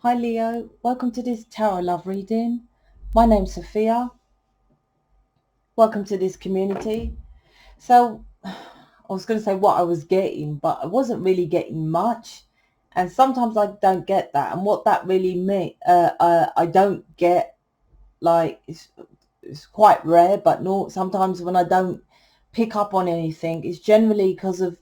Hi Leo, welcome to this tarot love reading. My name's Sophia. Welcome to this community. So I was going to say what I was getting, but I wasn't really getting much. And sometimes I don't get that. And what that really means, I don't get, like, it's quite rare, but no, sometimes when I don't pick up on anything, it's generally because of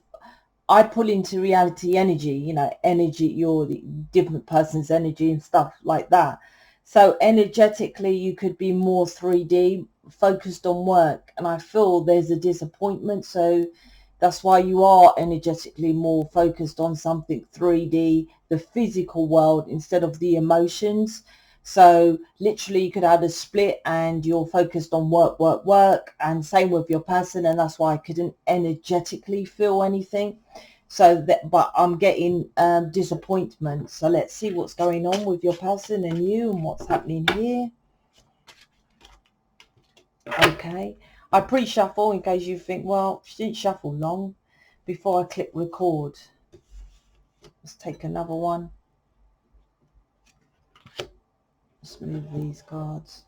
I pull into reality energy, energy, you're the different person's energy and stuff like that. So energetically, you could be more 3D focused on work. And I feel there's a disappointment. So that's why you are energetically more focused on something 3D, the physical world, instead of the emotions. So literally you could have a split and you're focused on work, work, work, and same with your person. And that's why I couldn't energetically feel anything. So that, but I'm getting disappointment. So let's see what's going on with your person and you and what's happening here. Okay. I pre-shuffle in case you think, well, she didn't shuffle long before I click record. Let's take another one. Let's move these cards.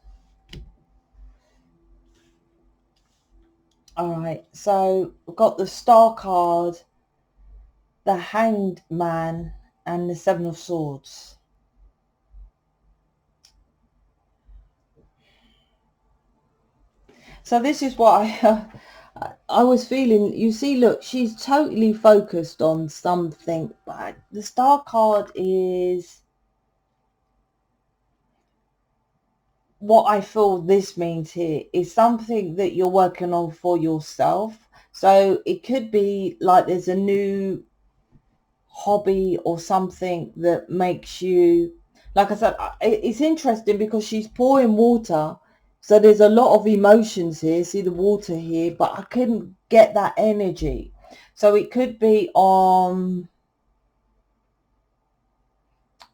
All right, so we've got the Star card, the Hanged Man, and the Seven of Swords. So this is what I was feeling. You see, look, she's totally focused on something, but the Star card is what I feel this means here is something that you're working on for yourself. So it could be like there's a new hobby or something that makes you, like I said, it's interesting because she's pouring water. So there's a lot of emotions here. See the water here, but I couldn't get that energy. So it could be on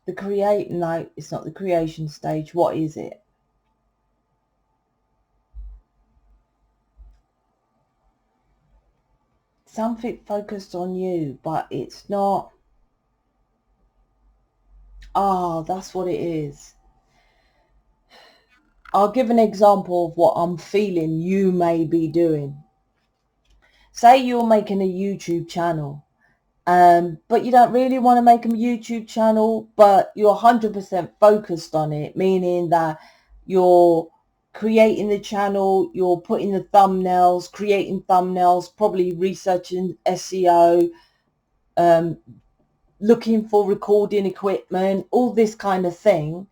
the no, it's not the creation stage. What is it? Something focused on you, but it's not. Ah, that's what it is. I'll give an example of what I'm feeling you may be doing. Say you're making a YouTube channel, but you don't really want to make a YouTube channel, but you're 100% focused on it, meaning that you're creating the channel, you're putting the thumbnails, creating thumbnails, probably researching SEO, looking for recording equipment, all this kind of thing,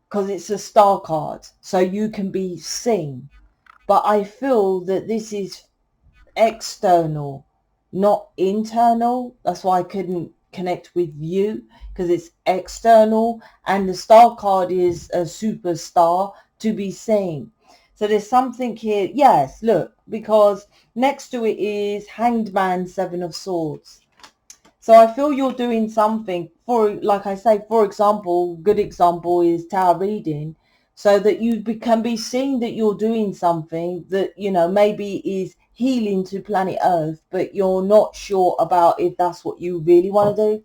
because it's a Star card, so you can be seen. But I feel that this is external, not internal. That's why I couldn't connect with you, because it's external, and the Star card is a superstar, to be seen. So there's something here. Yes, look, because next to it is Hanged Man, Seven of Swords. So I feel you're doing something for, like I say, for example, good example is tarot reading, so that you can be seen that you're doing something that, maybe is healing to planet Earth, but you're not sure about if that's what you really want to do.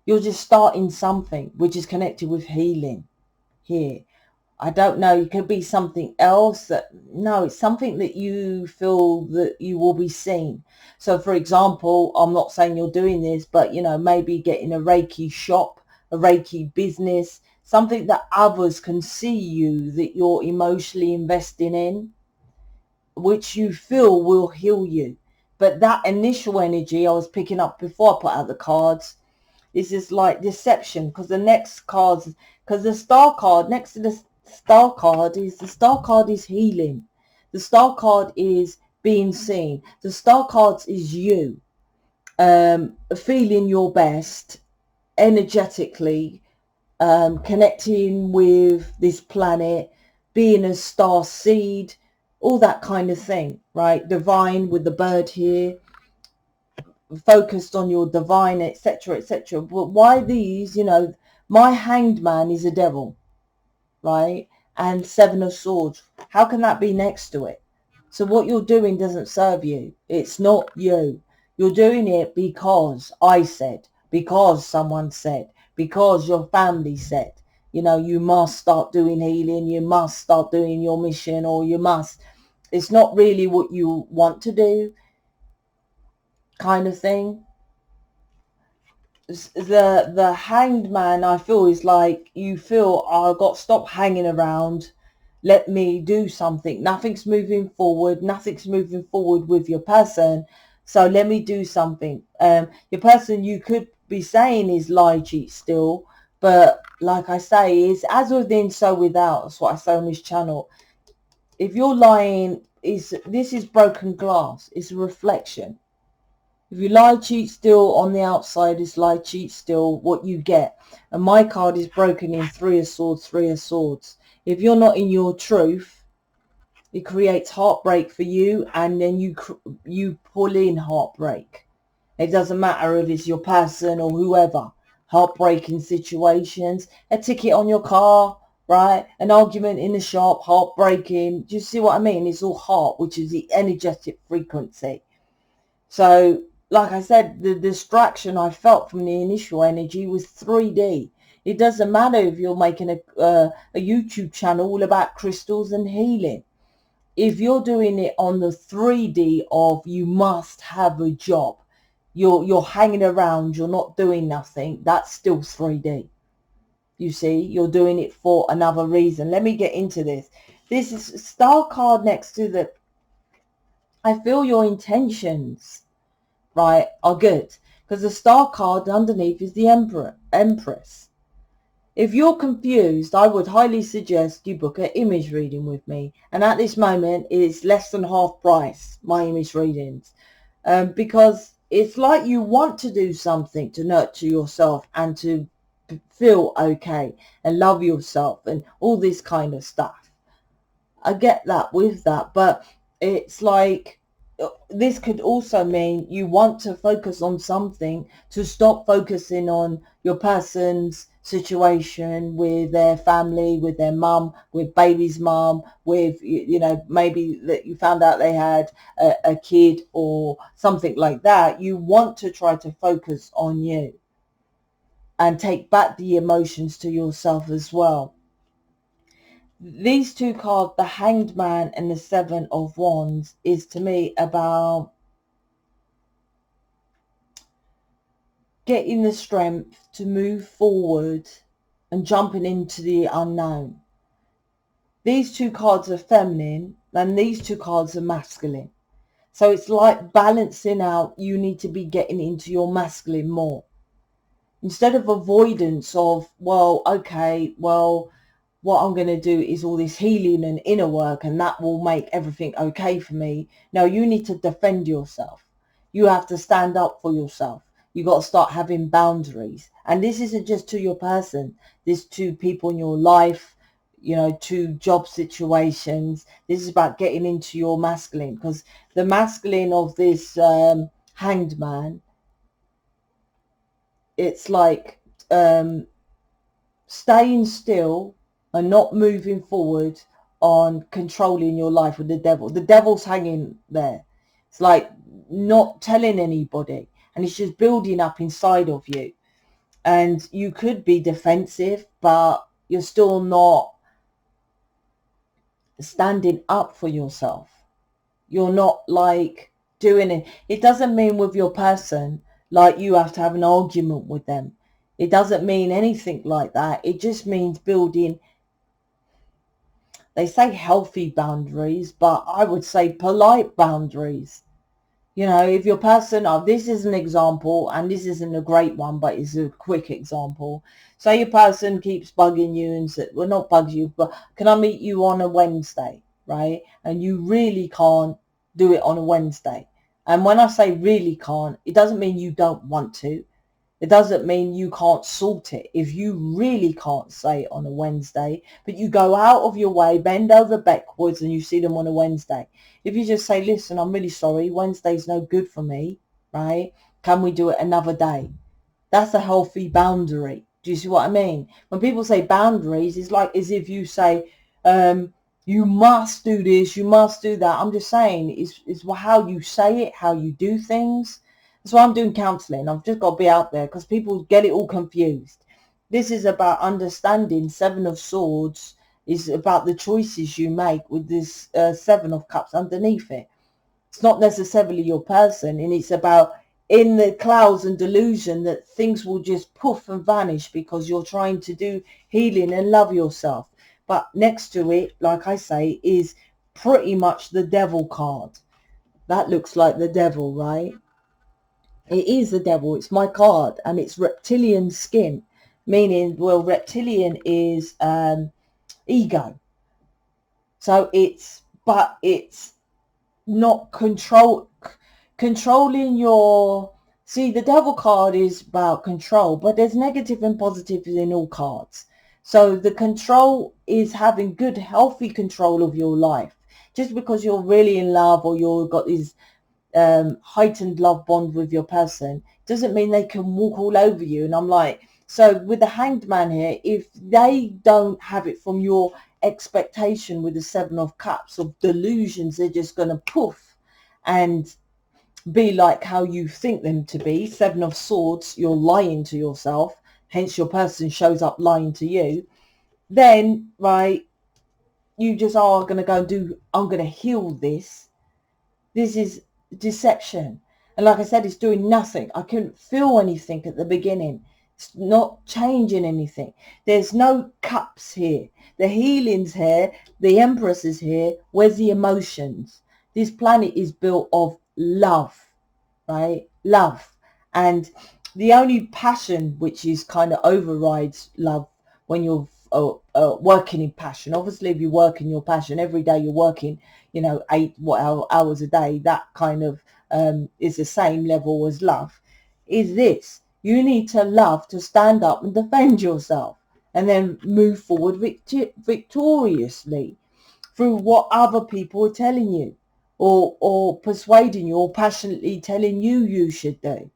You're just starting something which is connected with healing here. I don't know, it could be something else. No, it's something that you feel that you will be seen. So for example, I'm not saying you're doing this, but maybe getting a Reiki shop, a Reiki business, something that others can see you, that you're emotionally investing in, which you feel will heal you. But that initial energy I was picking up before I put out the cards, this is like deception, because the next cards, because the Star card next to the Star card is healing. The Star card is being seen. The Star cards is you feeling your best energetically, connecting with this planet, being a star seed, all that kind of thing, right? Divine with the bird here, focused on your divine, etc., etc. But why these, my Hanged Man is a devil, right? And Seven of Swords, how can that be next to it? So what you're doing doesn't serve you. It's not you. You're doing it because I said, because someone said, because your family said, you know, you must start doing healing, you must start doing your mission, or you must. It's not really what you want to do, kind of thing. The hanged man, I feel, is like you feel, I've got to stop hanging around, let me do something. Nothing's moving forward with your person, so let me do something. Your person, you could be saying, is lie, cheat, steal, but like I say, is as within so without. That's what I say on this channel. If you're lying, this is broken glass, it's a reflection. If you lie, cheat, steal on the outside, is lie, cheat, steal what you get. And my card is broken in 3 of swords, 3 of swords. If you're not in your truth, it creates heartbreak for you, and then you pull in heartbreak. It doesn't matter if it's your person or whoever. Heartbreaking situations, a ticket on your car, right? An argument in the shop, heartbreaking. Do you see what I mean? It's all heart, which is the energetic frequency. So, like I said, the distraction I felt from the initial energy was 3D. It doesn't matter if you're making a YouTube channel all about crystals and healing. If you're doing it on the 3D of you must have a job, you're hanging around, you're not doing nothing, that's still 3D. You see, you're doing it for another reason. Let me get into this. This is a star card next to the, I feel your intentions, right, are good, because the star card underneath is the Empress. If you're confused, I would highly suggest you book an image reading with me. And at this moment, it's less than half price, my image readings, because it's like you want to do something to nurture yourself and to feel okay and love yourself and all this kind of stuff. I get that with that, but it's like, this could also mean you want to focus on something, to stop focusing on your person's situation with their family, with their mum, with baby's mum, with, you know, maybe that you found out they had a kid or something like that. You want to try to focus on you and take back the emotions to yourself as well. These two cards, the Hanged Man and the Seven of Wands, is to me about getting the strength to move forward and jumping into the unknown. These two cards are feminine and these two cards are masculine. So it's like balancing out. You need to be getting into your masculine more. Instead of avoidance of, well, okay, well, what I'm going to do is all this healing and inner work and that will make everything okay for me. No, you need to defend yourself. You have to stand up for yourself. You got to start having boundaries. And this isn't just to your person. This to people in your life, you know, to job situations. This is about getting into your masculine, because the masculine of this Hanged Man, it's like staying still and not moving forward on controlling your life with the devil. The devil's hanging there. It's like not telling anybody, and it's just building up inside of you. And you could be defensive, but you're still not standing up for yourself. You're not like doing it. It doesn't mean with your person like you have to have an argument with them. It doesn't mean anything like that. It just means building, they say healthy boundaries, but I would say polite boundaries. You know, if your person, this is an example, and this isn't a great one, but it's a quick example. Say your person keeps bugging you and said, well, not bugs you, but can I meet you on a Wednesday, right? And you really can't do it on a Wednesday. And when I say really can't, it doesn't mean you don't want to. It doesn't mean you can't sort it. If you really can't say it on a Wednesday, but you go out of your way, bend over backwards, and you see them on a Wednesday. If you just say, listen, I'm really sorry, Wednesday's no good for me, right? Can we do it another day? That's a healthy boundary. Do you see what I mean? When people say boundaries, it's like as if you say, you must do this, you must do that. I'm just saying, it's how you say it, how you do things. That's why I'm doing counselling. I've just got to be out there, because people get it all confused. This is about understanding. Seven of Swords is about the choices you make with this Seven of Cups underneath it. It's not necessarily your person, and it's about in the clouds and delusion that things will just poof and vanish because you're trying to do healing and love yourself. But next to it, like I say, is pretty much the Devil card. That looks like the devil, right? It is the devil. It's my card, and it's reptilian skin, meaning, well, reptilian is ego. So it's not controlling your, see, the devil card is about control, but there's negative and positive in all cards. So the control is having good, healthy control of your life. Just because you're really in love or you've got this heightened love bond with your person doesn't mean they can walk all over you. And I'm like, so with the Hanged Man here, if they don't have it from your expectation with the Seven of Cups of delusions, they're just going to poof and be like how you think them to be. Seven of Swords, you're lying to yourself, hence your person shows up lying to you. Then, right, you just are going to go and do, I'm going to heal this. This is deception. And like I said, it's doing nothing. I couldn't feel anything at the beginning. It's not changing anything. There's no cups here. The healing's here. The Empress is here. Where's the emotions? This planet is built of love, right? Love. And the only passion which is kind of overrides love when you're working in passion. Obviously, if you work in your passion every day, you're working, 8 hours a day. That kind of is the same level as love. Is this? You need to love to stand up and defend yourself, and then move forward victoriously through what other people are telling you, or persuading you, or passionately telling you should do.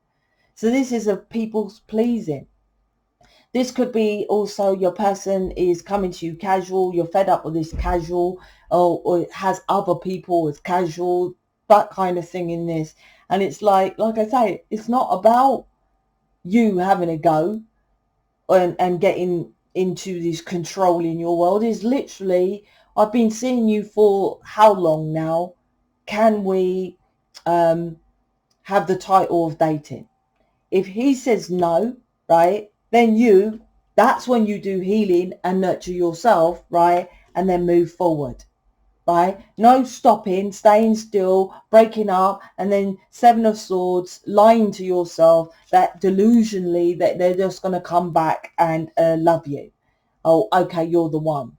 So this is a people's pleasing. This could be also your person is coming to you casual, you're fed up with this casual, or it has other people as casual, that kind of thing in this. And it's like I say, it's not about you having a go and getting into this control in your world. Is literally, I've been seeing you for how long now? Can we have the title of dating? If he says no, right, then that's when you do healing and nurture yourself, right, and then move forward, right? No stopping, staying still, breaking up, and then Seven of Swords, lying to yourself that delusionally that they're just going to come back and love you. Oh, okay, you're the one.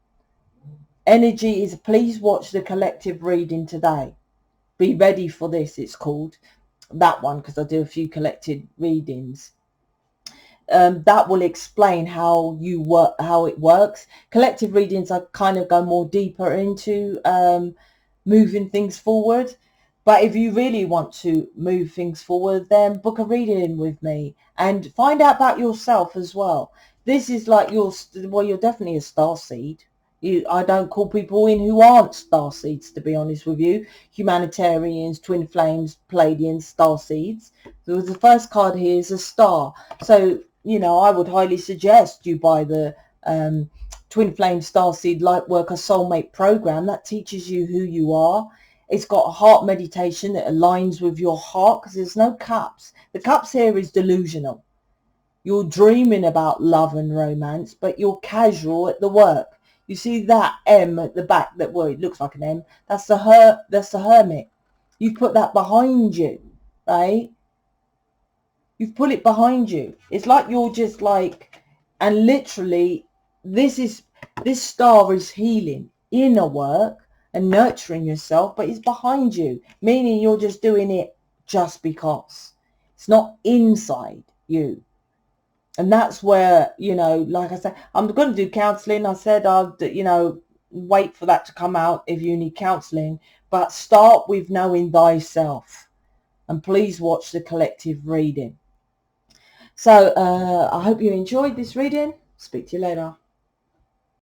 Energy is, please watch the collective reading today. Be ready for this, it's called. That one, because I do a few collected readings. That will explain how it works. Collective readings, I kind of go more deeper into moving things forward. But if you really want to move things forward, then book a reading with me and find out about yourself as well. This is like you're definitely a starseed. I don't call people in who aren't starseeds, to be honest with you. Humanitarians, twin flames, Palladians, starseeds. So the first card here is a star. So, I would highly suggest you buy the Twin Flame Starseed Lightworker Soulmate program. That teaches you who you are. It's got a heart meditation that aligns with your heart, because there's no cups. The cups here is delusional. You're dreaming about love and romance, but you're casual at the work. You see that M at the back, it looks like an M. That's the hermit. You put that behind you, right? You've put it behind you. It's like you're just like, and literally this star is healing inner work and nurturing yourself, but it's behind you, meaning you're just doing it just because. It's not inside you. And that's where, like I said, I'm going to do counseling. I said I'd, wait for that to come out if you need counseling, but start with knowing thyself. And please watch the collective reading. So I hope you enjoyed this reading. Speak to you later.